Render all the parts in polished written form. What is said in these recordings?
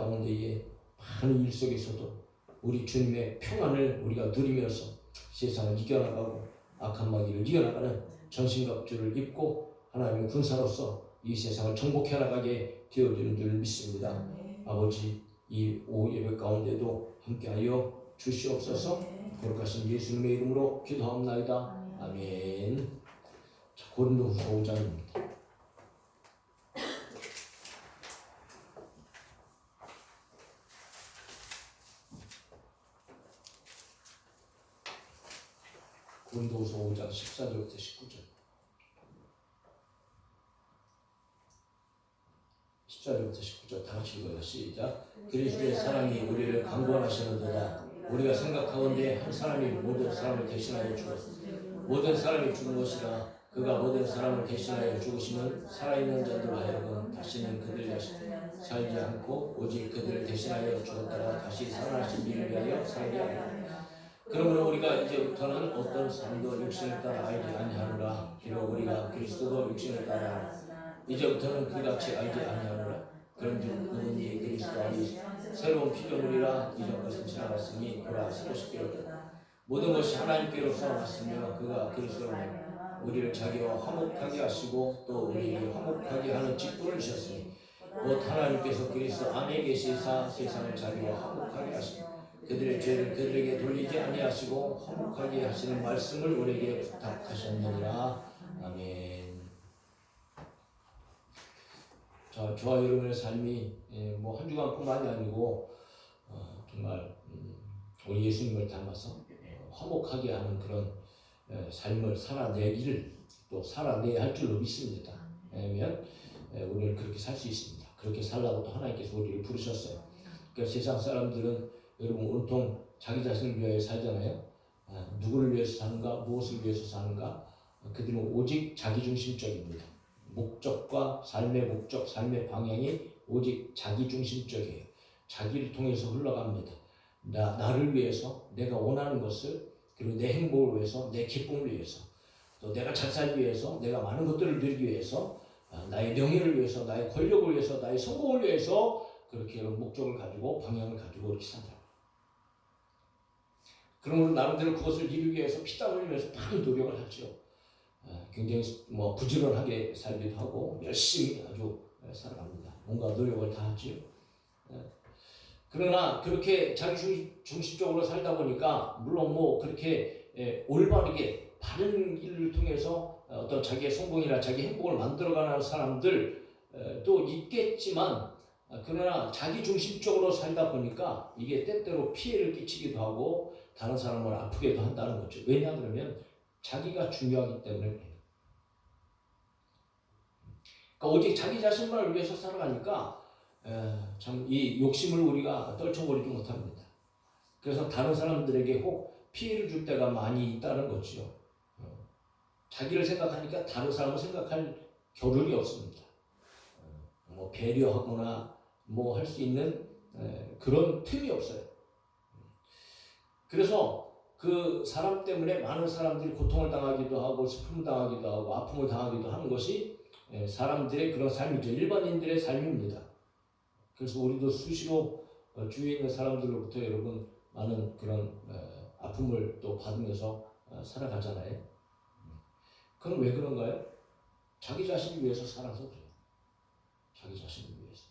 가운데에 많은 일 속에서도 우리 주님의 평안을 우리가 누리면서 세상을 이겨나가고 악한 마귀를 이겨나가는 전신갑주를 입고 하나님의 군사로서 이 세상을 정복해 나가게 되어지는 줄 믿습니다. 아버지, 이 오후 예배 가운데도 함께하여 주시옵소서. 거룩하신 예수님의 이름으로 기도하옵나이다. 아멘. 자, 고린도후서 5장입니다. 고린도후서 5장 14절부터 19절. 14절부터 19절 다 같이 읽어요. 시작. 그리스도의 사랑이 우리를 강권하시는도다. 우리가 생각하건대 한 사람이 모든 사람을 대신하여 죽었으니 모든 사람이 죽은 것이라. 그가 모든 사람을 대신하여 죽으시면 살아있는 자들로 하여금 다시는 그들 자신 살지 않고 오직 그들을 대신하여 죽었다가 다시 살아나신 이를 위하여 살게 하리라. 그러므로 우리가 이제부터는 어떤 사람도 육신을 따라 알지 아니하노라. 비록 우리가 그리스도도 육신을 따라 이제부터는 그같이 알지 아니하노라. 그런즉 그분이 그리스도 안에 새로운 피조물이라. 이전 것은 지나갔으니 보라 새로시 되었다. 모든 것이 하나님께로서 왔으며 그가 그리스도로 우리를 자기와 화목하게 하시고 또 우리에게 화목하게 하는 직분을 주셨으니 곧 하나님께서 그리스도 안에 계시사 세상을 자기와 화목하게 하시고 그들의 죄를 그들에게 돌리지 아니하시고 화목하게 하시는 말씀을 우리에게 부탁하셨느니라. 아멘. 자, 저와 여러분의 삶이 뭐 한 주간뿐만이 아니고 정말 우리 예수님을 닮아서 화목하게 하는 그런 삶을 살아내기를 또 살아내야 할 줄로 믿습니다. 왜냐하면 우리는 그렇게 살 수 있습니다. 그렇게 살라고 또 하나님께서 우리를 부르셨어요. 그러니까 세상 사람들은 여러분 온통 자기 자신을 위하여 살잖아요. 누구를 위해서 사는가, 무엇을 위해서 사는가. 그들은 오직 자기중심적입니다. 목적과 삶의 목적, 삶의 방향이 오직 자기중심적이에요. 자기를 통해서 흘러갑니다. 나를 위해서, 내가 원하는 것을, 그리고 내 행복을 위해서, 내 기쁨을 위해서, 또 내가 잘 살기 위해서, 내가 많은 것들을 누리기 위해서, 나의 명예를 위해서, 나의 권력을 위해서, 나의 성공을 위해서 그렇게 목적을 가지고 방향을 가지고 이렇게 산다. 그러므로 나름대로 그것을 이루기 위해서 피땀 흘리면서 많은 노력을 하죠. 굉장히 부지런하게 살기도 하고 열심히 아주 살아갑니다. 뭔가 노력을 다 하죠. 그러나 그렇게 자기 중심적으로 살다 보니까 물론 그렇게 올바르게 바른 길을 통해서 어떤 자기의 성공이나 자기 행복을 만들어가는 사람들도 있겠지만 그러나 자기 중심적으로 살다 보니까 이게 때때로 피해를 끼치기도 하고 다른 사람을 아프게도 한다는 거죠. 왜냐 그러면 자기가 중요하기 때문에 그래요. 그러니까 오직 자기 자신만을 위해서 살아가니까 참 이 욕심을 우리가 떨쳐버리지 못합니다. 그래서 다른 사람들에게 혹 피해를 줄 때가 많이 있다는 거죠. 자기를 생각하니까 다른 사람을 생각할 겨를이 없습니다. 배려하거나 할 수 있는 그런 틈이 없어요. 그래서 그 사람 때문에 많은 사람들이 고통을 당하기도 하고 슬픔을 당하기도 하고 아픔을 당하기도 하는 것이 사람들의 그런 삶이죠. 일반인들의 삶입니다. 그래서 우리도 수시로 주위에 있는 사람들로부터 여러분 많은 그런 아픔을 또 받으면서 살아가잖아요. 그건 왜 그런가요? 자기 자신을 위해서 살아서 그래요. 자기 자신을 위해서.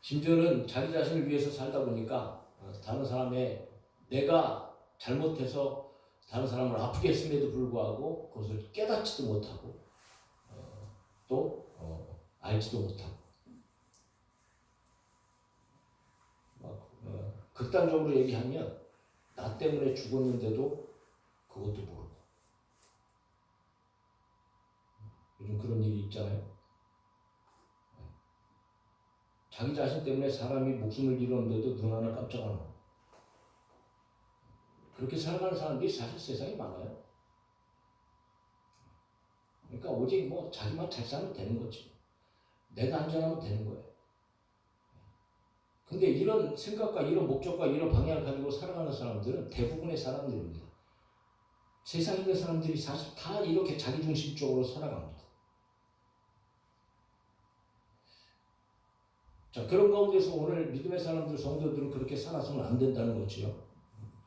심지어는 자기 자신을 위해서 살다 보니까 다른 사람의 내가 잘못해서 다른 사람을 아프게 했음에도 불구하고 그것을 깨닫지도 못하고 또 알지도 못하고 극단적으로 얘기하면 나 때문에 죽었는데도 그것도 모르고 요즘 그런 일이 있잖아요. 자기 자신 때문에 사람이 목숨을 잃었는데도 눈 하나 깜짝 안 하고 그렇게 살아가는 사람들이 사실 세상에 많아요. 그러니까 오직 자기만 잘 살면 되는 거지. 내가 안전하면 되는 거예요. 근데 이런 생각과 이런 목적과 이런 방향을 가지고 살아가는 사람들은 대부분의 사람들입니다. 세상에 있는 사람들이 사실 다 이렇게 자기중심적으로 살아갑니다. 자, 그런 가운데서 오늘 믿음의 사람들, 성도들은 그렇게 살아서는 안 된다는 거지요.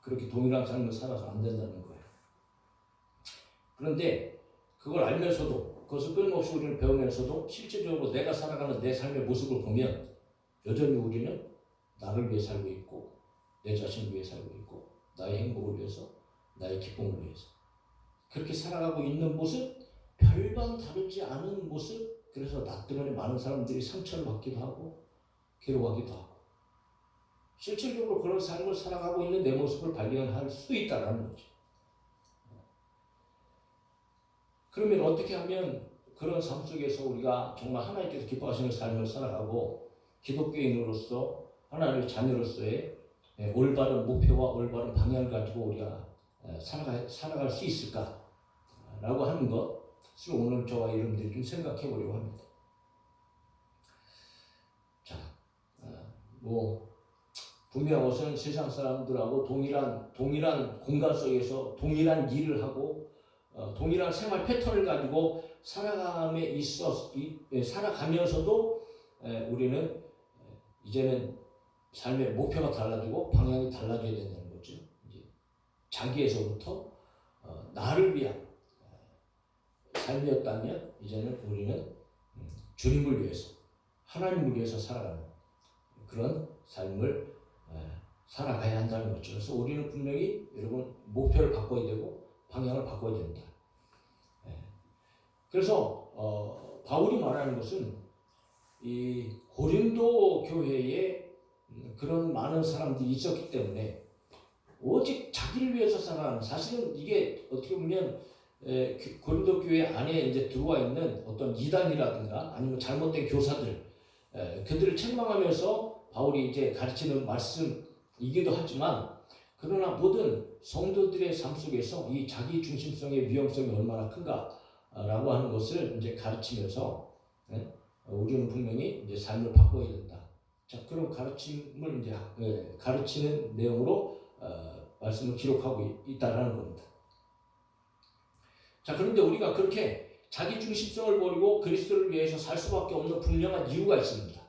그렇게 동일한 삶을 살아서 안 된다는 거예요. 그런데 그걸 알면서도, 그것을 끊임없이 우리는 배우면서도 실제적으로 내가 살아가는 내 삶의 모습을 보면 여전히 우리는 나를 위해 살고 있고, 내 자신을 위해 살고 있고, 나의 행복을 위해서, 나의 기쁨을 위해서 그렇게 살아가고 있는 모습, 별반 다르지 않은 모습. 그래서 나 때문에 많은 사람들이 상처를 받기도 하고 괴로워하기도 하고, 실질적으로 그런 삶을 살아가고 있는 내 모습을 발견할 수 있다는 거죠. 그러면 어떻게 하면 그런 삶 속에서 우리가 정말 하나님께서 기뻐하시는 삶을 살아가고 기독교인으로서 하나님의 자녀로서의 올바른 목표와 올바른 방향을 가지고 우리가 살아갈 수 있을까라고 하는 것을 오늘 저와 여러분들이 좀 생각해 보려고 합니다. 자, 분명 것은 세상 사람들하고 동일한 공간 속에서 동일한 일을 하고 동일한 생활 패턴을 가지고 살아가면서도 우리는 이제는 삶의 목표가 달라지고 방향이 달라져야 된다는 거죠. 이제 자기에서부터 나를 위한 삶이었다면 이제는 우리는 주님을 위해서, 하나님을 위해서 살아가는 그런 삶을 살아가야 한다는 거죠. 그래서 우리는 분명히 여러분 목표를 바꿔야 되고 방향을 바꿔야 된다. 그래서 바울이 말하는 것은 이 고린도 교회에 그런 많은 사람들이 있었기 때문에 오직 자기를 위해서 살아가는, 사실은 이게 어떻게 보면 고린도 교회 안에 이제 들어와 있는 어떤 이단이라든가 아니면 잘못된 교사들, 그들을 책망하면서 바울이 이제 가르치는 말씀이기도 하지만, 그러나 모든 성도들의 삶 속에서 이 자기 중심성의 위험성이 얼마나 큰가라고 하는 것을 이제 가르치면서 우리는 분명히 이제 삶을 바꿔야 된다. 자, 그런 가르침을 이제 가르치는 내용으로 말씀을 기록하고 있다라는 겁니다. 자, 그런데 우리가 그렇게 자기 중심성을 버리고 그리스도를 위해서 살 수밖에 없는 분명한 이유가 있습니다.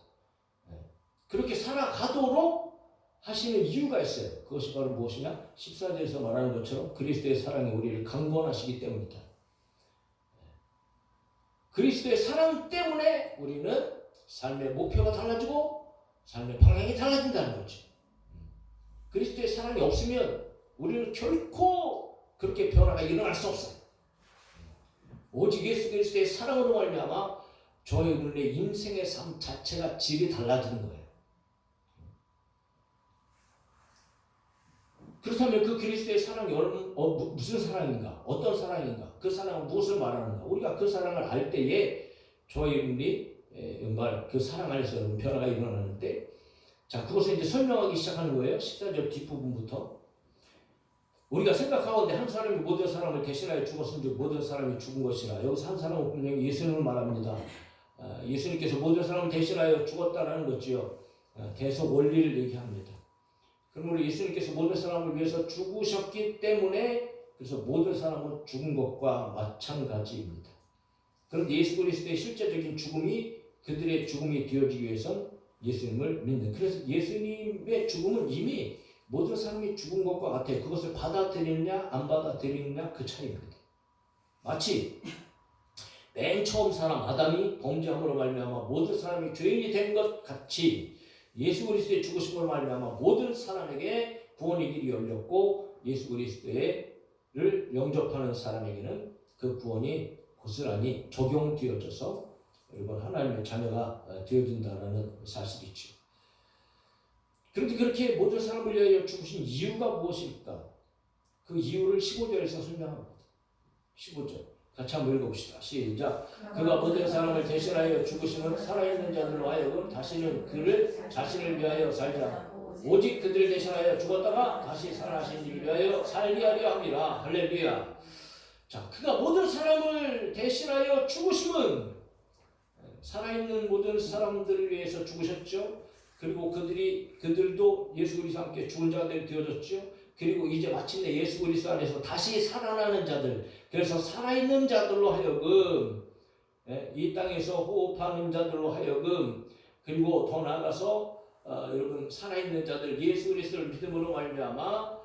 그렇게 살아가도록 하시는 이유가 있어요. 그것이 바로 무엇이냐? 14절에서 말하는 것처럼 그리스도의 사랑이 우리를 강권하시기 때문이다. 그리스도의 사랑 때문에 우리는 삶의 목표가 달라지고 삶의 방향이 달라진다는 거죠. 그리스도의 사랑이 없으면 우리는 결코 그렇게 변화가 일어날 수 없어요. 오직 예수 그리스도의 사랑으로 말미암아 저의 눈의 인생의 삶 자체가 질이 달라지는 거예요. 그렇다면 그 그리스도의 사랑이 무슨 사랑인가? 어떤 사랑인가? 그 사랑은 무엇을 말하는가? 우리가 그 사랑을 알 때에 저의 눈이 정말 그 사랑 안에서 변화가 일어나는데, 자, 그것을 이제 설명하기 시작하는 거예요. 14절 뒷부분부터. 우리가 생각하건대 한 사람이 모든 사람을 대신하여 죽었은즉 모든 사람이 죽은 것이라. 여기서 한 사람은 분명히 예수님을 말합니다. 예수님께서 모든 사람을 대신하여 죽었다라는 거지요. 계속 원리를 얘기합니다. 그럼 우리 예수님께서 모든 사람을 위해서 죽으셨기 때문에 그래서 모든 사람은 죽은 것과 마찬가지입니다. 그런데 예수 그리스도의 실제적인 죽음이 그들의 죽음이 되어지기 위해선 예수님을 믿는, 그래서 예수님의 죽음은 이미 모든 사람이 죽은 것과 같아요. 그것을 받아들이느냐 안 받아들이느냐 그 차이입니다. 마치 맨 처음 사람 아담이 범죄함으로 말미암아 모든 사람이 죄인이 된 것 같이 예수 그리스도의 죽으심으로 말미암아 모든 사람에게 구원의 길이 열렸고 예수 그리스도를 영접하는 사람에게는 그 구원이 고스란히 적용되어져서 여러분 하나님의 자녀가 되어진다는 사실이죠. 그런데 그렇게 모든 사람을 위하여 죽으신 이유가 무엇일까? 그 이유를 15절에서 설명합니다. 15절 같이 한번 읽어봅시다. 시작. 그가 모든 사람을 대신하여 죽으시는 살아있는 자들로 하여금 다시는 그를 자신을 위하여 살자. 오직 그들을 대신하여 죽었다가 다시 살아나신 이를 위하여 살게 하려 함이라. 할렐루야. 자, 그가 모든 사람을 대신하여 죽으심은 살아있는 모든 사람들을 위해서 죽으셨죠. 그리고 그들도 예수 그리스도 함께 죽은 자들이 되어졌죠. 그리고 이제 마침내 예수 그리스도 안에서 다시 살아나는 자들, 그래서 살아있는 자들로 하여금 이 땅에서 호흡하는 자들로 하여금 그리고 더 나아가서 여러분 살아있는 자들 예수 그리스도를 믿음으로 말미암아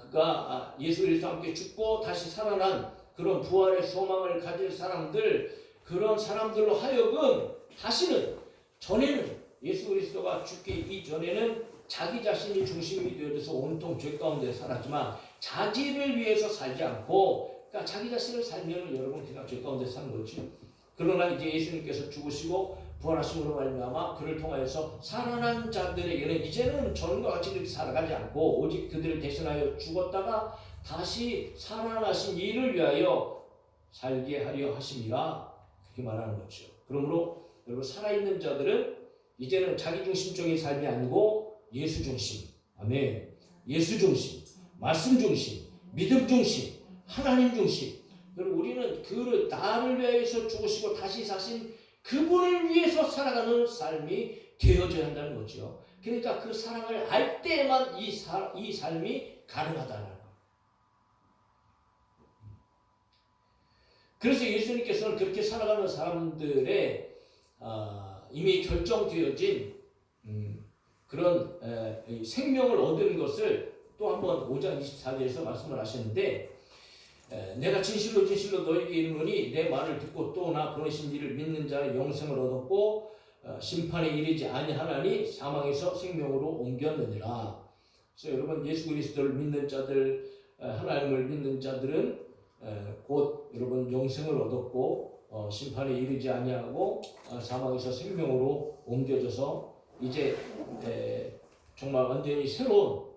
그가 예수 그리스도와 함께 죽고 다시 살아난 그런 부활의 소망을 가질 사람들, 그런 사람들로 하여금 다시는, 전에는 예수 그리스도가 죽기 이전에는 자기 자신이 중심이 되어져서 온통 죄 가운데 살았지만 자기를 위해서 살지 않고, 그러니까 자기 자신을 살면 여러분 그냥 죄 가운데 사는 거지. 그러나 이제 예수님께서 죽으시고 부활하심으로 말미암아 그를 통하여서 살아난 자들에게는 이제는 전과 같이 그렇게 살아가지 않고 오직 그들을 대신하여 죽었다가 다시 살아나신 이를 위하여 살게 하려 하심이라, 그렇게 말하는 거죠. 그러므로 여러분 살아있는 자들은 이제는 자기 중심적인 삶이 아니고 예수 중심, 아멘, 예수 중심, 말씀 중심, 믿음 중심, 하나님 중심. 여러분 우리는 그 나를 위해서 죽으시고 다시 사신 그분을 위해서 살아가는 삶이 되어져야 한다는 거죠. 그러니까 그 사랑을 알 때만 이 삶이 가능하다는 거예요. 그래서 예수님께서는 그렇게 살아가는 사람들의 이미 결정되어진 그런 생명을 얻은 것을 또 한번 5장 24절에서 말씀을 하셨는데, 내가 진실로 진실로 너에게 이르노니 내 말을 듣고 또 나 보내신 이를 믿는 자는 영생을 얻었고 심판에 이르지 아니하나니 사망에서 생명으로 옮겼느니라. 그래서 여러분 예수 그리스도를 믿는 자들, 하나님을 믿는 자들은 곧 여러분 영생을 얻었고 심판에 이르지 아니하고 사망에서 생명으로 옮겨져서 이제 정말 완전히 새로운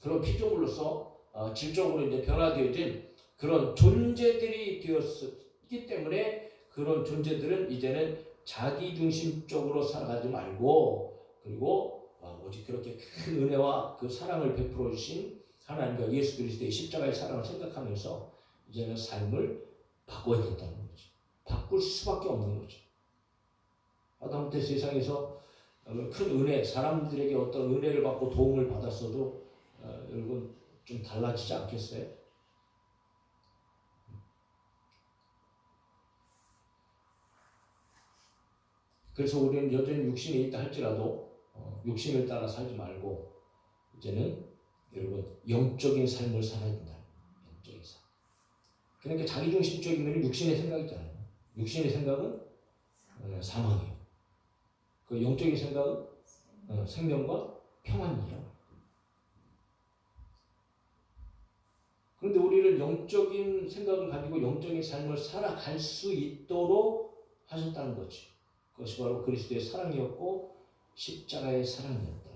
그런 피조물로서 질적으로 이제 변화되어진 그런 존재들이 되었기 때문에 그런 존재들은 이제는 자기 중심적으로 살아가지 말고, 그리고 오직 그렇게 큰 은혜와 그 사랑을 베풀어 주신 하나님과 예수 그리스도의 십자가의 사랑을 생각하면서 이제는 삶을 바꿔야 된다는 거죠. 바꿀 수밖에 없는 거죠. 하다못해 세상에서 큰 은혜, 사람들에게 어떤 은혜를 받고 도움을 받았어도 여러분 좀 달라지지 않겠어요? 그래서 우리는 여전히 육신이 있다 할지라도 육신을 따라 살지 말고 이제는 여러분 영적인 삶을 살아야 된다. 영적인 삶. 그러니까 자기중심적이면 육신의 생각이잖아요. 육신의 생각은 사망이에요. 그 영적인 생각은 생명과 평안이에요. 그런데 우리를 영적인 생각을 가지고 영적인 삶을 살아갈 수 있도록 하셨다는 거죠. 그것이 바로 그리스도의 사랑이었고 십자가의 사랑이었다.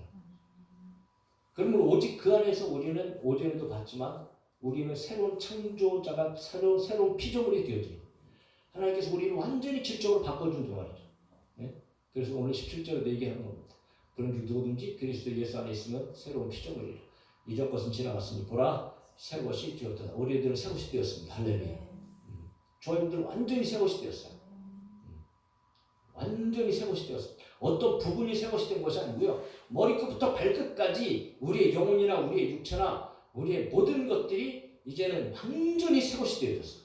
그러면 오직 그 안에서 우리는 오전에도 봤지만 우리는 새로운 창조자가 새로운 피조물이 되어져요. 하나님께서 우리를 완전히 질적으로 바꿔준단 말이죠. 네? 그래서 오늘 17절에 얘기하는 겁니다. 그런즉 누구든지 그리스도 예수 안에 있으면 새로운 피조물이라. 이전 것은 지나갔으니 보라 새 것이 되었다. 우리들은 새 것이 되었습니다. 할렐루야. 저희들은 완전히 새 것이 되었어요. 완전히 새 것이 되었습니다. 어떤 부분이 새 것이 된 것이 아니고요. 머리끝부터 발끝까지 우리의 영혼이나 우리의 육체나 우리의 모든 것들이 이제는 완전히 새 것이 되어졌어요.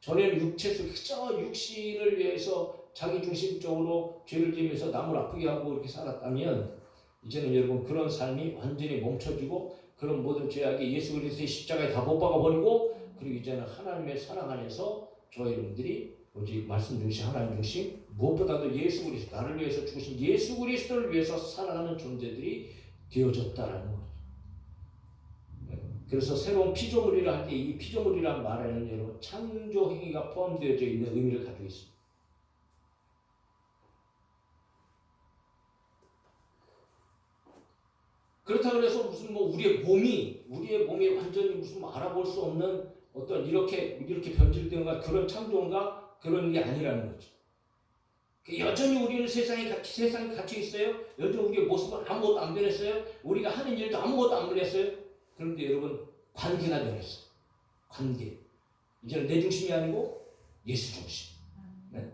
전에는 육체에서 그저 육신을 위해서 자기중심적으로 죄를 지으면서 남을 아프게 하고 이렇게 살았다면 이제는 여러분 그런 삶이 완전히 멈춰지고 그런 모든 죄악이 예수 그리스도의 십자가에 다 못 박아버리고, 그리고 이제는 하나님의 사랑 안에서 저희 여러분들이 오직 말씀 중심, 하나님 중심, 무엇보다도 예수 그리스도, 나를 위해서 죽으신 예수 그리스도를 위해서 살아가는 존재들이 되어졌다라는 거죠. 그래서 새로운 피조물이라 할 때 이 피조물이란 말에는 여러분 창조 행위가 포함되어져 있는 의미를 가지고 있습니다. 그렇다고 해서 무슨 우리의 몸이 완전히 무슨 알아볼 수 없는 어떤 이렇게 변질되는가 그런 창조인가 그런 게 아니라는 거죠. 여전히 우리는 세상에 갇혀 있어요. 여전히 우리의 모습은 아무것도 안 변했어요. 우리가 하는 일도 아무것도 안 변했어요. 그런데 여러분 관계가 변했어요. 관계. 이제는 내 중심이 아니고 예수 중심. 네?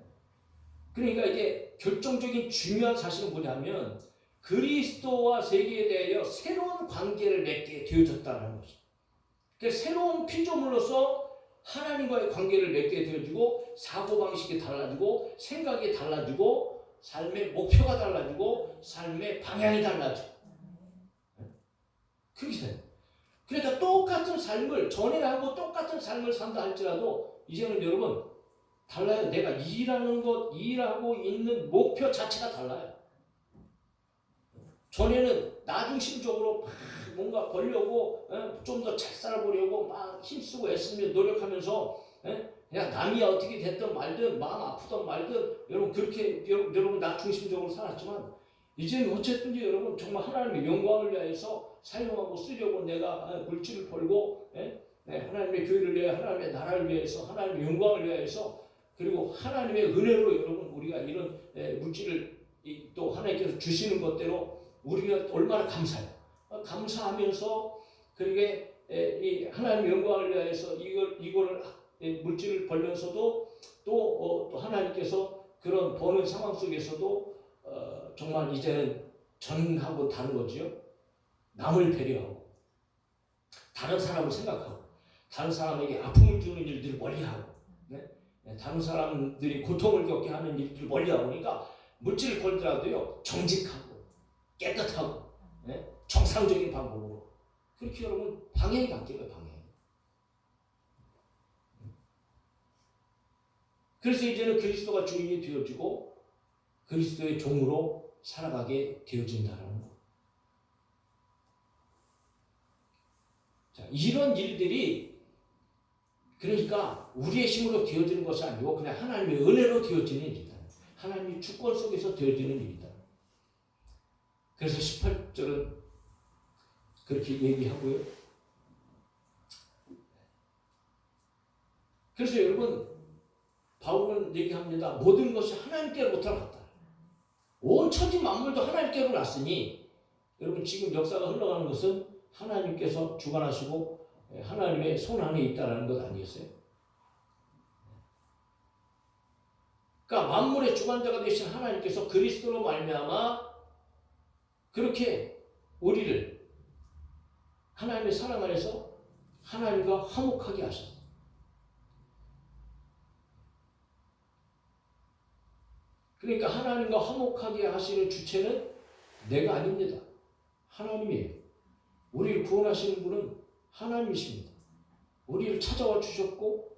그러니까 이게 결정적인 중요한 사실은 뭐냐면 그리스도와 세계에 대하여 새로운 관계를 맺게 되어졌다는 거죠. 그러니까 새로운 피조물로서 하나님과의 관계를 맺게 되어지고 사고방식이 달라지고 생각이 달라지고 삶의 목표가 달라지고 삶의 방향이 달라져. 그렇게 돼요. 그러니까 똑같은 삶을 전에 하고 똑같은 삶을 산다 할지라도 이제는 여러분 달라요. 내가 일하는 것, 일하고 있는 목표 자체가 달라요. 전에는 나중심적으로 막 뭔가 벌려고 좀 더 잘 살아보려고 막 힘쓰고 애쓰며 노력하면서 그냥 남이 어떻게 됐든 말든 마음 아프든 말든 여러분 그렇게 여러분 나 중심적으로 살았지만 이제는 어쨌든지 여러분 정말 하나님의 영광을 위하여서 사용하고 쓰려고 내가 물질을 벌고 하나님의 교회를 위해 하나님의 나라를 위해서 하나님의 영광을 위하여서 그리고 하나님의 은혜로 여러분 우리가 이런 물질을 또 하나님께서 주시는 것대로 우리가 얼마나 감사해요. 감사하면서 그리고 이 하나님의 영광을 위하여서 이거를 물질을 벌면서도 또 하나님께서 그런 버는 상황 속에서도 정말 이제는 전하고 다른 거지요. 남을 배려하고 다른 사람을 생각하고 다른 사람에게 아픔을 주는 일들을 멀리하고 다른 사람들이 고통을 겪게 하는 일들을 멀리하고 그러니까 물질을 벌더라도요 정직하고 깨끗하고 정상적인 방법으로 그렇게 여러분 방향이 바뀌어요. 방향이. 그래서 이제는 그리스도가 주인이 되어지고 그리스도의 종으로 살아가게 되어진다는 거. 자, 이런 일들이 그러니까 우리의 힘으로 되어지는 것이 아니고 그냥 하나님의 은혜로 되어지는 일이다. 하나님의 주권 속에서 되어지는 일이다. 그래서 18절은 그렇게 얘기하고요. 그래서 여러분 바울은 얘기합니다. 모든 것이 하나님께로부터 났다. 온 천지 만물도 하나님께로 났으니 여러분 지금 역사가 흘러가는 것은 하나님께서 주관하시고 하나님의 손 안에 있다는 것 아니겠어요? 그러니까 만물의 주관자가 되신 하나님께서 그리스도로 말미암아 그렇게 우리를 하나님의 사랑 안에서 하나님과 화목하게 하셨어요. 그러니까 하나님과 화목하게 하시는 주체는 내가 아닙니다. 하나님이에요. 우리를 구원하시는 분은 하나님이십니다. 우리를 찾아와 주셨고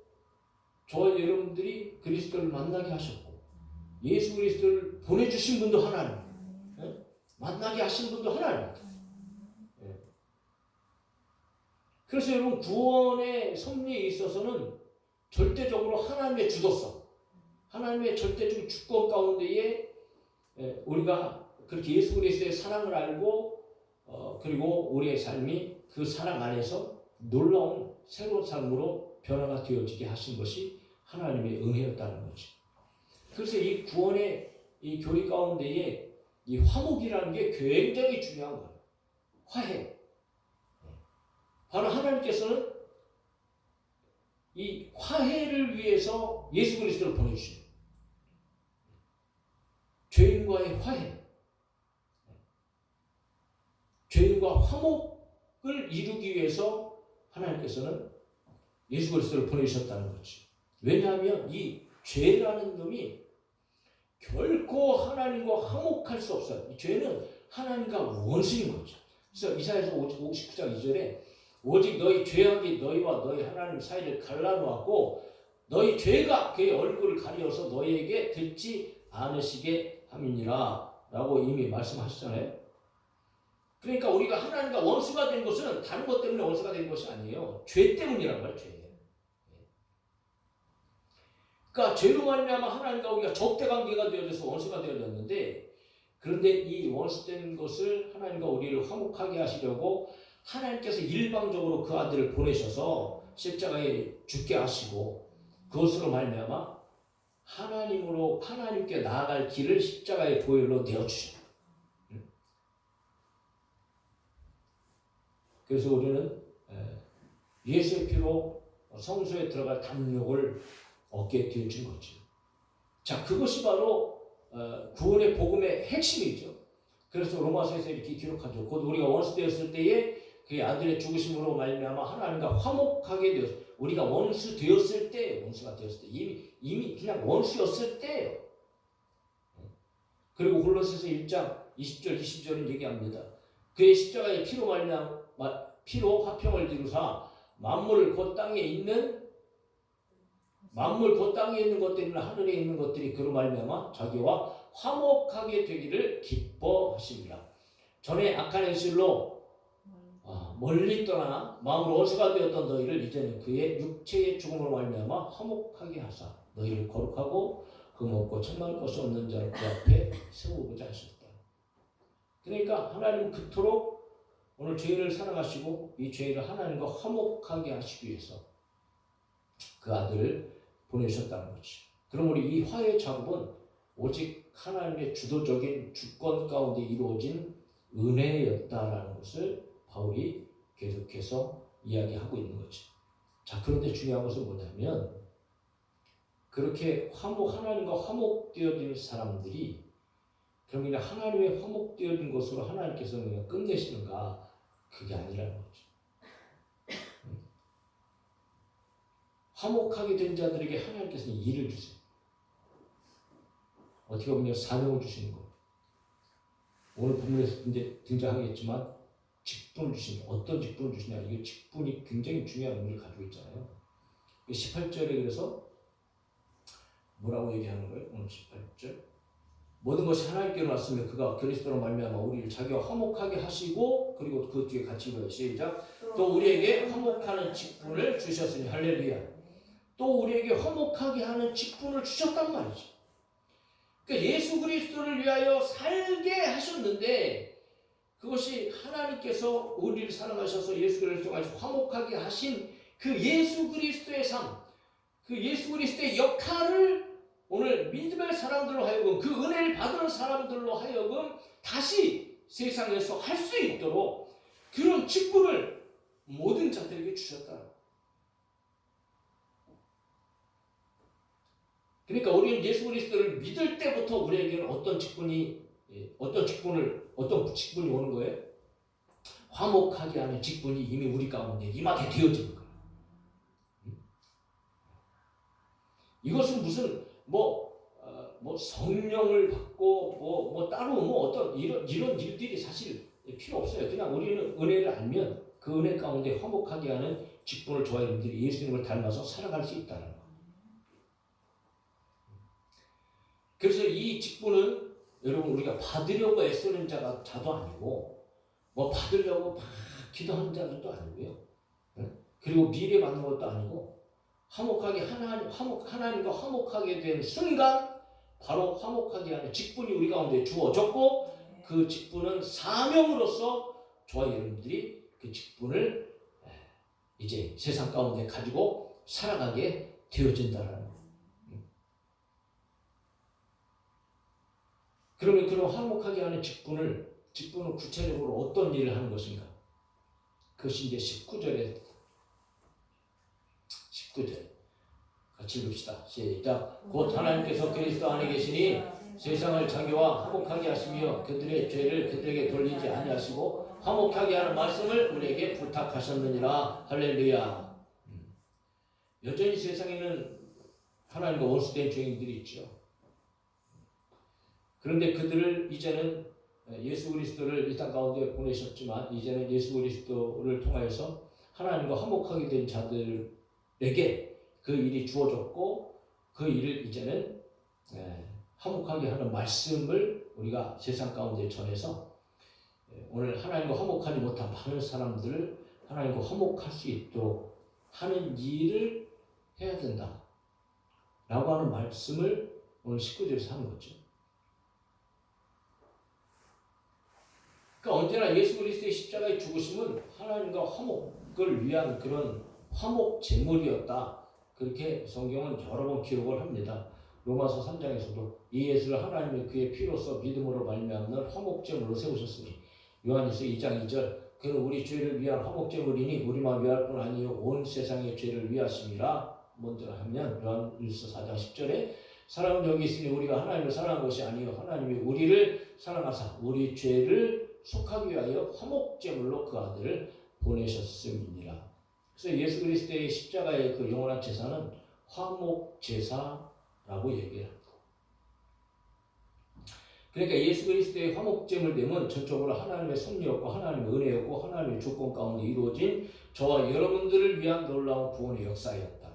저와 여러분들이 그리스도를 만나게 하셨고 예수 그리스도를 보내주신 분도 하나님, 만나게 하신 분도 하나님입니다. 그래서 여러분 구원의 섭리에 있어서는 절대적으로 하나님의 주도성, 하나님의 절대적인 주권 가운데에 우리가 그렇게 예수 그리스도의 사랑을 알고 그리고 우리의 삶이 그 사랑 안에서 놀라운 새로운 삶으로 변화가 되어지게 하신 것이 하나님의 은혜였다는 거죠. 그래서 이 구원의 이 교리 가운데에 이 화목이라는 게 굉장히 중요한 거예요. 화해. 바로 하나님께서는 이 화해를 위해서 예수 그리스도를 보내주시는 죄인과의 화해, 죄인과 화목을 이루기 위해서 하나님께서는 예수 그리스도를 보내주셨다는 거지. 왜냐하면 이 죄라는 놈이 결코 하나님과 화목할 수 없어요. 이 죄는 하나님과 원수인 거죠. 그래서 이사야서 59장 2절에 오직 너희 죄악이 너희와 너희 하나님 사이를 갈라놓았고 너희 죄가 그의 얼굴을 가리어서 너희에게 듣지 않으시게 함이니라 라고 이미 말씀하셨잖아요. 그러니까 우리가 하나님과 원수가 된 것은 다른 것 때문에 원수가 된 것이 아니에요. 죄 때문이란 말이에요. 죄. 그러니까 죄로 말미암아 하나님과 우리가 적대관계가 되어져서 원수가 되어졌는데 그런데 이 원수된 것을 하나님과 우리를 화목하게 하시려고 하나님께서 일방적으로 그 아들을 보내셔서 십자가에 죽게 하시고 그것으로 말미암아 하나님으로 하나님께 나아갈 길을 십자가의 보혈로 내어주셔요. 그래서 우리는 예수의 피로 성소에 들어갈 담력을 얻게 되어진 거죠. 자, 그것이 바로 구원의 복음의 핵심이죠. 그래서 로마서에서 이렇게 기록하죠. 곧 우리가 원수 되었을 때에 그의 아들의 죽으심으로 말미암아 하나님과 화목하게 되었어요. 우리가 원수 되었을 때, 원수가 되었을 때, 이미 그냥 원수였을 때예요. 그리고 골로새서 1장 20절 20절은 얘기합니다. 그의 십자가의 피로 화평을 이루사 만물 곧 땅에 있는 것들이나 하늘에 있는 것들이 그로 말미암아 자기와 화목하게 되기를 기뻐하십니다. 전에 악한 행실로 멀리 떠나 마음으로 어수가 되었던 너희를 이제는 그의 육체의 죽음으로 말미암아 화목하게 하사 너희를 거룩하고 흠없고 책망할 것이 없는 자로 그 앞에 세우고자 하셨다. 그러니까 하나님은 그토록 오늘 죄인을 사랑하시고 이 죄인을 하나님과 화목하게 하시기 위해서 그 아들을 보내셨다는 거지. 그럼 우리 이 화해 작업은 오직 하나님의 주도적인 주권 가운데 이루어진 은혜였다라는 것을 바울이 계속해서 이야기하고 있는 거지. 자, 그런데 중요한 것은 뭐냐면 그렇게 하나님과 화목되어진 사람들이 그럼 그냥 하나님의 화목되어진 것으로 하나님께서 그냥 끝내시는가? 그게 아니라는 거죠. 화목하게 된 자들에게 하나님께서는 일을 주세요. 어떻게 보면 사명을 주시는 거예요. 오늘 본문에서 이제 등장하겠지만 직분을 주시는 거예요. 어떤 직분을 주시냐? 이게 직분이 굉장히 중요한 의미를 가지고 있잖아요. 18절에 그래서 뭐라고 얘기하는 거예요? 오늘 18절. 모든 것이 하나님께로 왔으며 그가 그리스도로 말미암아 우리를 자기와 화목하게 하시고 그리고 그 뒤에 같이 읽어요. 시작. 또 우리에게 화목하는 직분을 주셨으니 할렐루야. 또 우리에게 화목하게 하는 직분을 주셨단 말이죠. 그러니까 예수 그리스도를 위하여 살게 하셨는데 그것이 하나님께서 우리를 사랑하셔서 예수 그리스도까지 화목하게 하신 그 예수 그리스도의 삶, 그 예수 그리스도의 역할을 오늘 믿음의 사람들로 하여금 그 은혜를 받은 사람들로 하여금 다시 세상에서 할 수 있도록 그런 직분을 모든 자들에게 주셨다. 그러니까 우리는 예수 그리스도를 믿을 때부터 우리에게는 어떤 직분이 오는 거예요? 화목하게 하는 직분이 이미 우리 가운데 임하게 되어지는 거예요. 이것은 무슨 성령을 받고 따로 어떤 이런 일들이 사실 필요 없어요. 그냥 우리는 은혜를 알면 그 은혜 가운데 화목하게 하는 직분을 좋아하는 분들이 예수님을 닮아서 살아갈 수 있다는 거예요. 그래서 이 직분은 여러분 우리가 받으려고 애쓰는 자도 아니고 받으려고 막 기도하는 자들도 아니고요. 그리고 미래 받는 것도 아니고 하나님과 화목하게 된 순간 바로 화목하게 하는 직분이 우리 가운데 주어졌고 그 직분은 사명으로서 저와 여러분들이 그 직분을 이제 세상 가운데 가지고 살아가게 되어진다는 거예요. 그러면 그런 화목하게 하는 직분은 구체적으로 어떤 일을 하는 것인가? 그것이 이제 19절 같이 읽읍시다. 시작. 곧 하나님께서 그리스도 안에 계시니 세상을 자기와 화목하게 하시며 그들의 죄를 그들에게 돌리지 아니하시고 화목하게 하는 말씀을 우리에게 부탁하셨느니라. 할렐루야. 여전히 세상에는 하나님과 원수된 죄인들이 있죠. 그런데 그들을 이제는 예수 그리스도를 이 땅 가운데 보내셨지만 이제는 예수 그리스도를 통하여서 하나님과 화목하게 된 자들에게 그 일이 주어졌고 그 일을 이제는 화목하게 하는 말씀을 우리가 세상 가운데 전해서 오늘 하나님과 화목하지 못한 많은 사람들을 하나님과 화목할 수 있도록 하는 일을 해야 된다 라고 하는 말씀을 오늘 19절에서 하는 거죠. 그러니까 언제나 예수 그리스도의 십자가의 죽으심은 하나님과 화목을 위한 그런 화목 제물이었다. 그렇게 성경은 여러 번 기록을 합니다. 로마서 3장에서도 이 예수를 하나님의 그의 피로써 믿음으로 말미암는 화목 제물로 세우셨으니 요한일서 2장 2절 그는 우리 죄를 위한 화목 제물이니 우리만 위할 뿐 아니요 온 세상의 죄를 위하심이라. 먼저 하면 요한일서 4장 10절에 사랑은 여기 있으니 우리가 하나님을 사랑한 것이 아니요 하나님이 우리를 사랑하사 우리 죄를 속하기 위하여 화목제물로 그 아들을 보내셨음이니라. 그래서 예수 그리스도의 십자가의 그 영원한 제사는 화목 제사라고 얘기합니다. 그러니까 예수 그리스도의 화목제물 되면 전적으로 하나님의 섭리였고 하나님의 은혜였고 하나님의 주권 가운데 이루어진 저와 여러분들을 위한 놀라운 구원의 역사였다.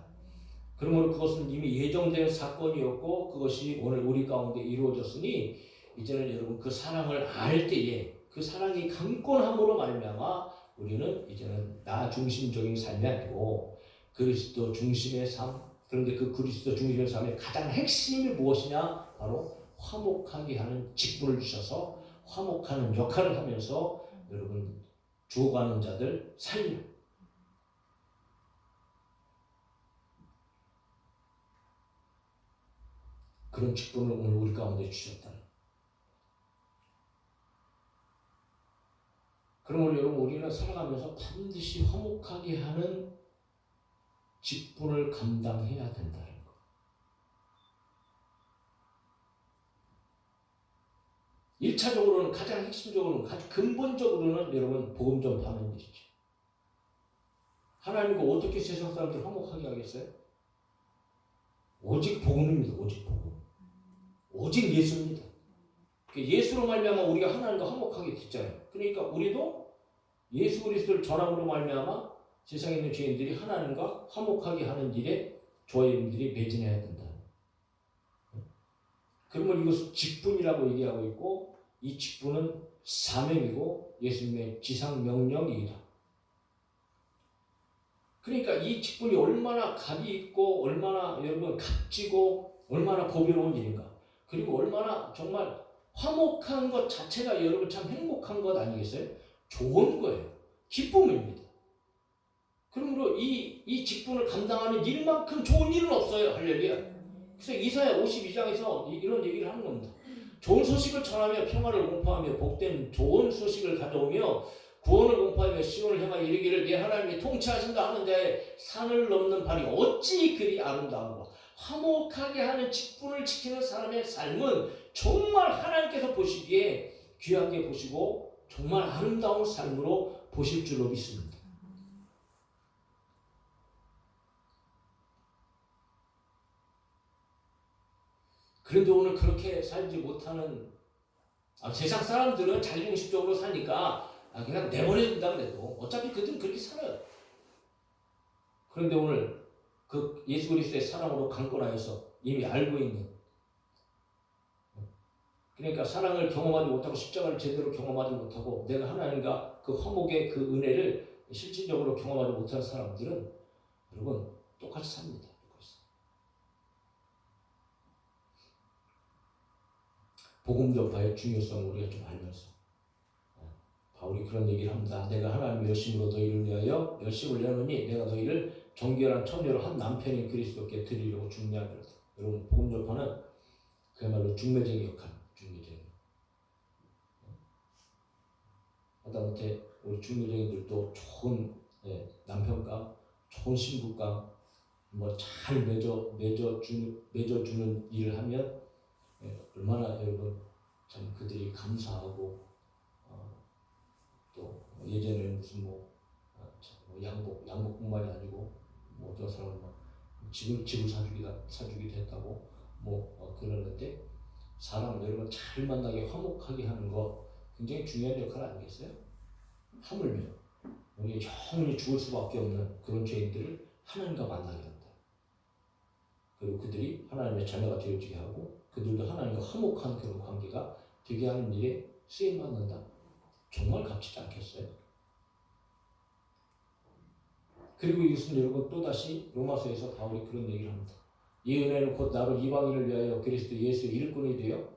그러므로 그것은 이미 예정된 사건이었고 그것이 오늘 우리 가운데 이루어졌으니 이제는 여러분 그 사랑을 알 때에 그 사랑이 강권함으로 말미암아 우리는 이제는 나 중심적인 삶이 아니고 그리스도 중심의 삶. 그런데 그 그리스도 중심의 삶의 가장 핵심이 무엇이냐? 바로 화목하게 하는 직분을 주셔서 화목하는 역할을 하면서 여러분 죽어가는 자들 살려. 그런 직분을 오늘 우리 가운데 주셨다. 그러므로 여러분 우리는 살아가면서 반드시 화목하게 하는 직분을 감당해야 된다는 것. 일차적으로는 가장 핵심적으로는 아주 근본적으로는 여러분 복음 전파하는 일이죠. 하나님과 어떻게 세상 사람들 화목하게 하겠어요? 오직 복음입니다. 오직 복음. 오직 예수입니다. 예수로 말미암아 우리가 하나님과 화목하게 됐잖아요. 그러니까 우리도 예수 그리스도를 전함으로 말미암아 세상에 있는 죄인들이 하나님과 화목하게 하는 일에 저와 여러분들이 매진해야 된다. 그러면 이것을 직분이라고 얘기하고 있고 이 직분은 사명이고 예수님의 지상 명령이다. 그러니까 이 직분이 얼마나 값이 있고 얼마나 여러분 값지고 얼마나 보배로운 일인가. 그리고 얼마나 정말 화목한 것 자체가 여러분 참 행복한 것 아니겠어요? 좋은 거예요. 기쁨입니다. 그러므로 이 직분을 감당하는 일만큼 좋은 일은 없어요. 할렐루야. 그래서 이사야 52장에서 이런 얘기를 하는 겁니다. 좋은 소식을 전하며 평화를 공포하며 복된 좋은 소식을 가져오며 구원을 공포하며 시온을 향하여 이르기를 내 하나님이 통치하신다 하는 자의 산을 넘는 발이 어찌 그리 아름다운가. 화목하게 하는 직분을 지키는 사람의 삶은 정말 하나님께서 보시기에 귀하게 보시고 정말 아름다운 삶으로 보실 줄로 믿습니다. 그런데 오늘 그렇게 살지 못하는 세상 사람들은 자기중심적으로 사니까 그냥 내버려 둔다 그래도 어차피 그들은 그렇게 살아요. 그런데 오늘 그 예수 그리스도의 사랑으로 강권하여서 이미 알고 있는, 그러니까 사랑을 경험하지 못하고 십자가를 제대로 경험하지 못하고 내가 하나님과 그 화목의 그 은혜를 실질적으로 경험하지 못하는 사람들은 여러분 똑같이 삽니다. 복음 전파의 중요성을 우리가 좀 알면서 바울이 그런 얘기를 합니다. 내가 하나님의 열심으로 너희를 위하여 열심을 내노니 내가 너희를 정결한 처녀로 한 남편인 그리스도께 드리려고 중매하노라. 여러분 복음 전파는 그야말로 중매쟁이 역할입니다. 중매쟁이. 하다못해 우리 중매쟁이들도 좋은 남편과 좋은 신부가 뭐 잘 맺어주는 일을 하면 얼마나 여러분 참 그들이 감사하고 또 예전에는 무슨 양복뿐만이 아니고 어떤 사람은 집을 사주기도 했다고 그러는데 사람을 여러분 잘 만나게 화목하게 하는 거 굉장히 중요한 역할 아니겠어요? 하물며 우리 영원히 죽을 수밖에 없는 그런 죄인들을 하나님과 만나게 한다. 그리고 그들이 하나님의 자녀가 되어지게 하고 그들도 하나님과 화목한 그런 관계가 되게 하는 일에 쓰임받는다. 정말 값지지 않겠어요? 그리고 이것은 여러분 또다시 로마서에서 바울이 그런 얘기를 합니다. 이 은혜는 곧 나로 이방인을 위하여 그리스도 예수의 일꾼이 되어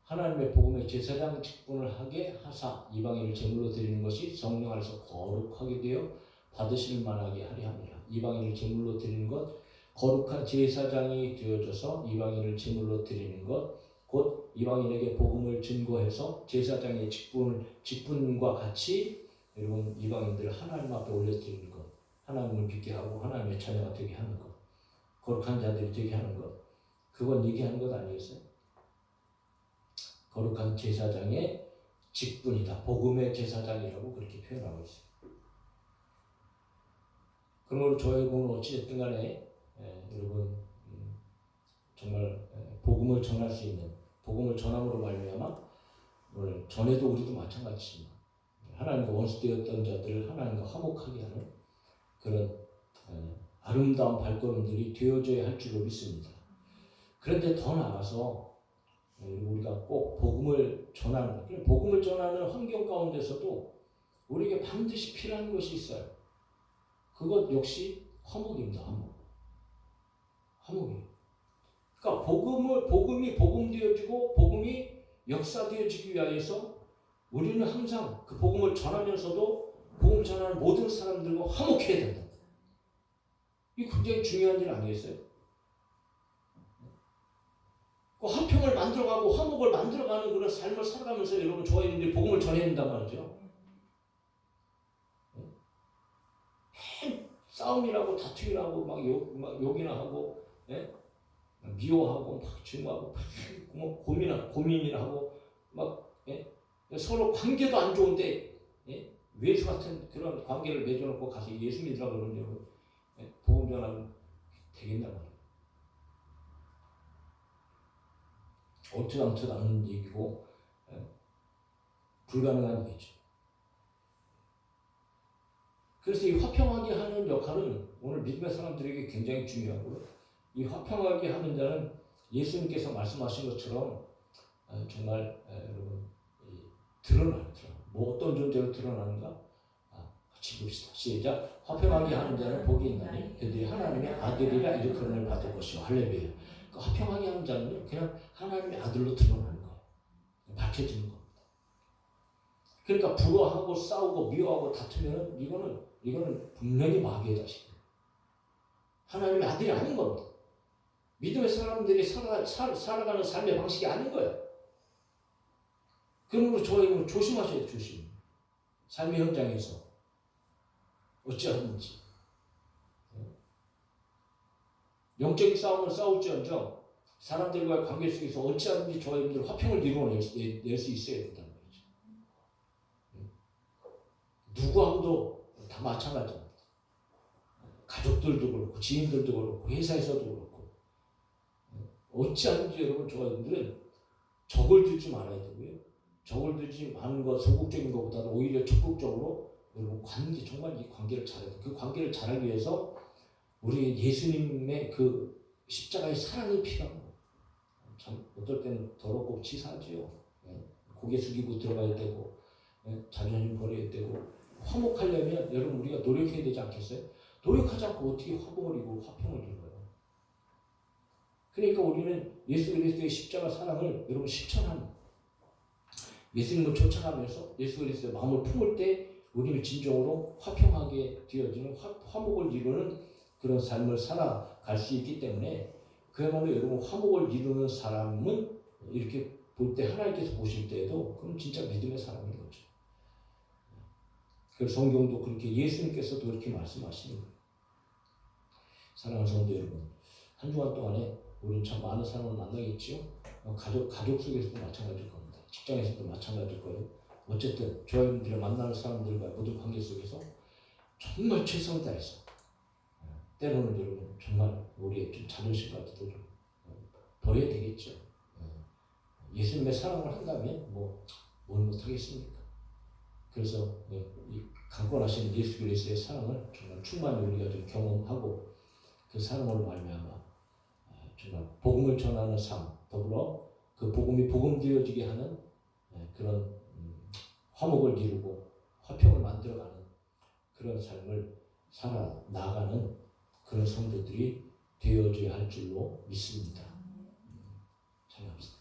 하나님의 복음의 제사장 직분을 하게 하사 이방인을 제물로 드리는 것이 성령 안에서 거룩하게 되어 받으실 만하게 하려 함이라. 이방인을 제물로 드리는 것, 거룩한 제사장이 되어져서 이방인을 제물로 드리는 것, 곧 이방인에게 복음을 증거해서 제사장의 직분과 같이 여러분 이방인들을 하나님 앞에 올려드리는 것, 하나님을 믿게 하고 하나님의 자녀가 되게 하는 것, 거룩한 자들이 되게 하는 것, 그건 얘기하는 것 아니겠어요? 거룩한 제사장의 직분이다. 복음의 제사장이라고 그렇게 표현하고 있어요. 그러므로 저희는 어찌됐든 간에 여러분 정말 복음을 전할 수 있는, 복음을 전함으로 말미암아 오늘 전에도 우리도 마찬가지입니다. 하나님과 원수되었던 자들을 하나님과 화목하게 하는 그런 아름다운 발걸음들이 되어져야 할 줄로 믿습니다. 그런데 더 나아가서 우리가 꼭 복음을 전하는, 복음을 전하는 환경 가운데서도 우리에게 반드시 필요한 것이 있어요. 그것 역시 화목입니다. 화목이에요. 그러니까 복음이 복음되어지고 복음이 역사되어지기 위하여서 우리는 항상 그 복음을 전하면서도 복음 전하는 모든 사람들과 화목해야 된다. 이게 굉장히 중요한 일 아니겠어요? 그 화평을 만들어가고 화목을 만들어가는 그런 삶을 살아가면서 여러분 저희들이 복음을 전해야 된단 말이죠. 싸움이라고 다툼이라고 막 욕이나 하고, 미워하고 막 증오하고 막 고민이나 하고 막 서로 관계도 안 좋은데 외수 같은 그런 관계를 맺어놓고 가서 예수 믿으라고 그러면 복음 전하면 되겠나 말이에요. 옳지않지 않은 얘기고 불가능한 얘기죠. 그래서 이 화평하게 하는 역할은 오늘 믿음의 사람들에게 굉장히 중요하고요. 이 화평하게 하는 자는 예수님께서 말씀하신 것처럼 정말 여러분 드러나요. 뭐 어떤 존재로 드러나는가? 같이 봅시다. 시작. 화평하게 하는 자는 복이 있나니 그들이 하나님의 아들이라 일컬음을 받을 것이요. 할렐루야. 그 화평하게 하는 자는 그냥 하나님의 아들로 드러나는 거예요. 밝혀지는 겁니다. 그러니까 불화하고 싸우고 미워하고 다투면은 이거는 분명히 마귀의 자식이에요. 하나님의 아들이 아닌 겁니다. 믿음의 사람들이 살아가는 삶의 방식이 아닌 거예요. 그러므로 저희는 조심하셔야 돼요. 조심. 삶의 현장에서 어찌하든지 영적인 싸움을 싸울지언정 사람들과의 관계 속에서 어찌하든지 저희들 화평을 이루어낼 수 있어야 된다는 거죠. 누구하고도 다 마찬가지입니다. 가족들도 그렇고 지인들도 그렇고 회사에서도 그렇고 어찌하든지 여러분 저희들은 적을 두지 말아야 되고요. 적을 두지 않은 것 소극적인 것보다도 오히려 적극적으로 여러분 정말 이 관계를 잘해야 돼요. 그 관계를 잘하기 위해서 우리 예수님의 그 십자가의 사랑이 필요한 거예요. 참 어떨 때는 더럽고 치사하지요. 고개 숙이고 들어가야 되고 자존심 버려야 되고 화목하려면 여러분 우리가 노력해야 되지 않겠어요? 노력하지 않고 어떻게 화목을 이루고 화평을 이루어요? 그러니까 우리는 예수 그리스도의 십자가 사랑을 여러분 실천하는 예수님을 쫓아가면서 예수 그리스도의 마음을 품을 때 우리는 진정으로 화평하게 되어지는 화목을 이루는 그런 삶을 살아갈 수 있기 때문에 그야말로 여러분 화목을 이루는 사람은 이렇게 볼 때 하나님께서 보실 때에도 그럼 진짜 믿음의 사람인 거죠. 그 성경도 그렇게 예수님께서도 그렇게 말씀하시는 거예요. 사랑하는 성도 여러분, 한 주간 동안에 우리는 참 많은 사람을 만나겠지요. 가족 속에서도 마찬가지일 겁니다. 직장에서도 마찬가지일 거예요. 어쨌든 저희들이 만나는 사람들과 모든 관계 속에서 정말 최선을 다해서 때로는 여러분 정말 우리의 좀 자존심까지도 좀 버려야 되겠죠. 예수님의 사랑을 한다면 뭘 못하겠습니까? 그래서 이 강권하신 예수 그리스도의 사랑을 정말 충만히 우리가 좀 경험하고 그 사랑으로 말미암아 정말 복음을 전하는 삶, 더불어 그 복음이 복음되어지게 하는 그런 화목을 이루고 화평을 만들어가는 그런 삶을 살아 나가는 그런 성도들이 되어져야 할 줄로 믿습니다. 찬양합시다.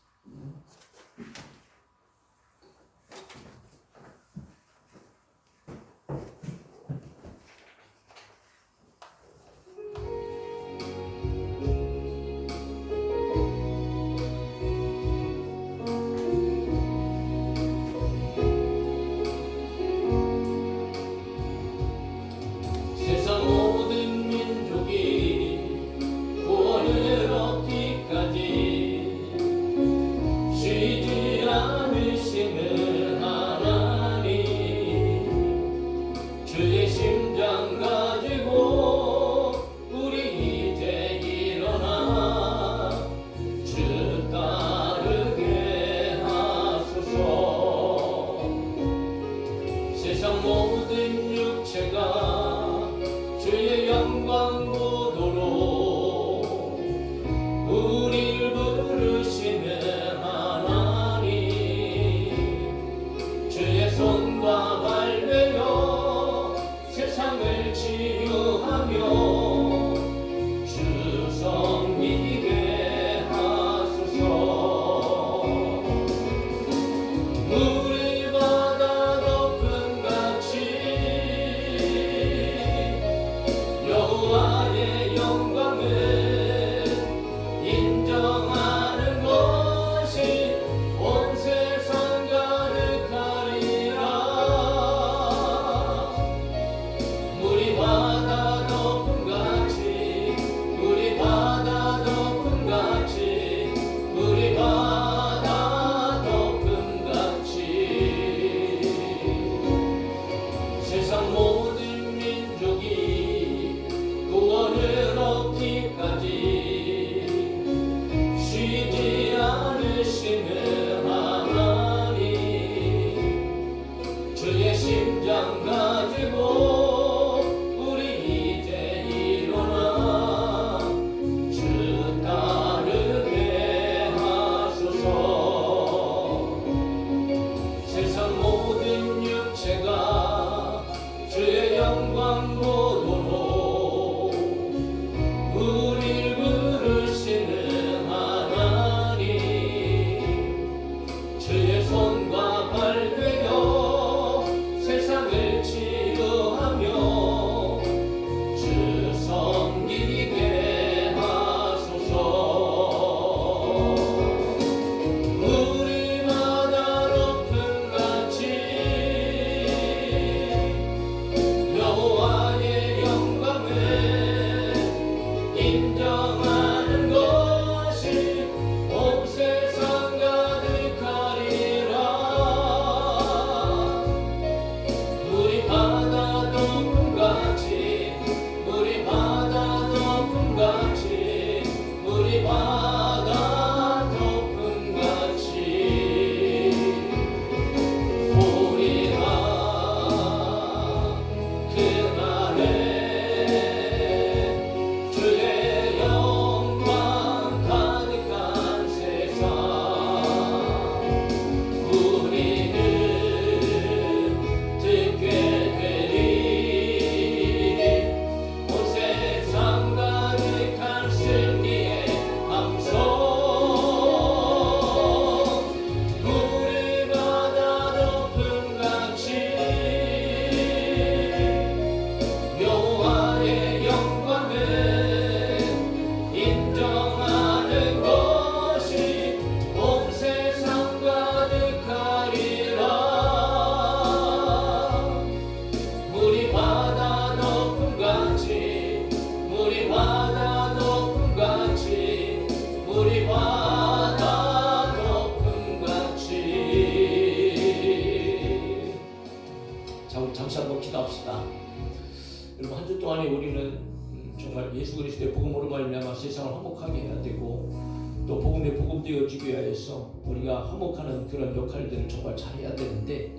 세상 모든 민족이 구원을 얻기 쉬지 않으시는 하나님, 주의 심장 가지고 우리 이제 일어나 주 따르게 하소서. 세상 모든 육체가 주의 영광 보도록 우리 부르시는 하나님, 주의 손과 발 되어 세상을 치유하며 주 섬기게 하소서. 우리 바다 높은 같이 여호와의 영광을 인정하는 것이 온 세상 가득하리라. 우리 바다 높은 같이, 우리 바다 높은 같이, 우리 바다 높은 같이 우리가 그날에 주의 영광 가득한 세상 우리는 듣게 되리. 온 세상 가득한 승리의 함성. 우리 바다 높은 같이 여호와의 영광을 인정하는 것이 온 세상 가득하리라. 우리 바다 높은 같이, 우리 바다 높은 같이, 우리 바다 높은 같이. 자, 우리 잠시 한번 기도합시다. 여러분, 한 주 동안에 우리는 정말 예수 그리스도의 복음으로 말미암아 세상을 화목하게 해야 되고, 또 복음이 복음되어지기 위해서 우리가 화목하는 그런 역할들을 정말 잘해야 되는데,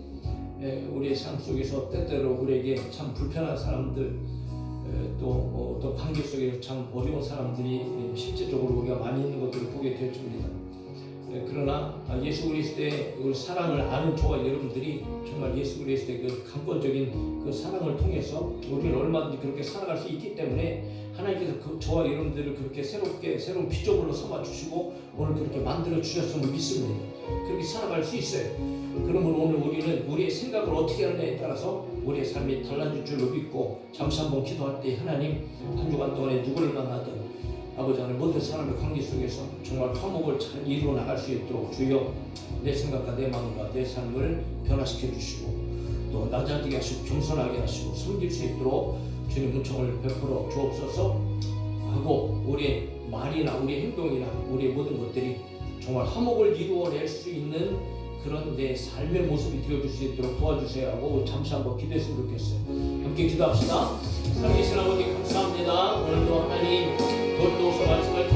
우리의 삶 속에서 때때로 우리에게 참 불편한 사람들, 또 어떤 관계 속에서 참 어려운 사람들이 실제적으로 우리가 많이 있는 것들을 보게 되어집니다. 그러나 예수 그리스도의 그 사랑을 아는 저와 여러분들이 정말 예수 그리스도의 그 강권적인 그 사랑을 통해서 우리를 얼마든지 그렇게 살아갈 수 있기 때문에 하나님께서 저와 여러분들을 그렇게 새로운 피조물로 삼아 주시고 오늘 그렇게 만들어 주셨음을 믿습니다. 그렇게 살아갈 수 있어요. 그러면 오늘 우리는 우리의 생각을 어떻게 하느냐에 따라서 우리의 삶이 달라질 줄로 믿고, 잠시 한번 기도할 때 하나님, 한 주간 동안에 누구를 만나든 아버지 하나님 모든 사람의 관계 속에서 정말 화목을 잘 이루어 나갈 수 있도록 주여 내 생각과 내 마음과 내 삶을 변화시켜 주시고, 또 낮아지게 하시고 겸손하게 하시고 섬길 수 있도록 주님 은총을 베풀어 주옵소서 하고, 우리의 말이나 우리의 행동이나 우리의 모든 것들이 정말 화목을 이루어낼 수 있는 그런 내 삶의 모습이 되어줄 수 있도록 도와주세요 하고 잠시 한번 기도했으면 좋겠어요. 함께 기도합시다. 살아계신 아버지 감사합니다. 오늘도 하나님 돌도서 말씀을